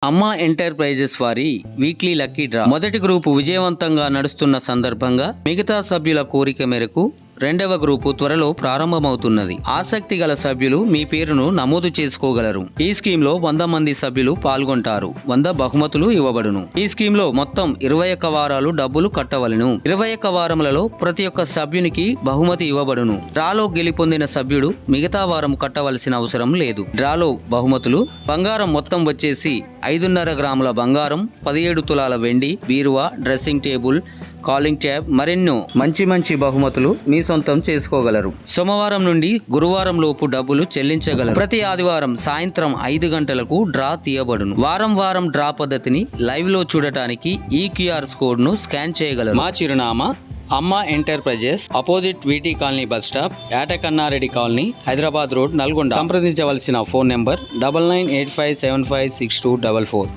అమ్మా ఎంటర్ప్రైజెస్ వారి weekly lucky draw మొదటి గ్రూపు విజయవంతంగా నడుస్తున్న సందర్భంగా మిగతా సభ్యుల కోరిక మేరకు రెండవ గ్రూపు త్వరలో ప్రారంభమవుతున్నది. ఆసక్తి గల సభ్యులు మీ పేరును నమోదు చేసుకోగలరు. ఈ స్కీమ్ లో 100 మంది సభ్యులు పాల్గొంటారు. 100 బహుమతులు ఇవ్వబడును. ఈ స్కీమ్ లో మొత్తం 21 వారాలు డబ్బులు కట్టవలెను. 21 వారములలో ప్రతి ఒక్క సభ్యునికి బహుమతి ఇవ్వబడును. డ్రాలో గెలుపొందిన సభ్యుడు మిగతా వారం కట్టవలసిన అవసరం లేదు. డ్రాలో బహుమతులు: బంగారం మొత్తం వచ్చేసి 5.5 గ్రాముల బంగారం, 17 తులాల వెండి, బీరువా, డ్రెస్సింగ్ టేబుల్, కాలింగ్ ట్యాబ్, మరెన్నో మంచి బహుమతులు మీ సొంతం చేసుకోగలరు. సోమవారం నుండి గురువారం లోపు డబ్బులు చెల్లించగలరు. ప్రతి ఆదివారం సాయంత్రం 5 గంటలకు డ్రా తీయబడును. వారం డ్రా పద్ధతిని లైవ్ లో చూడటానికి ఈ QR కోడ్ ను స్కాన్ చేయగలరు. మా చిరునామా: Amma enterprises, opposite VT colony bus stop, Yatakannareddy colony, Hyderabad road, Nalgonda. సంప్రదించవలసిన ఫోన్ నెంబర్ 9985756244.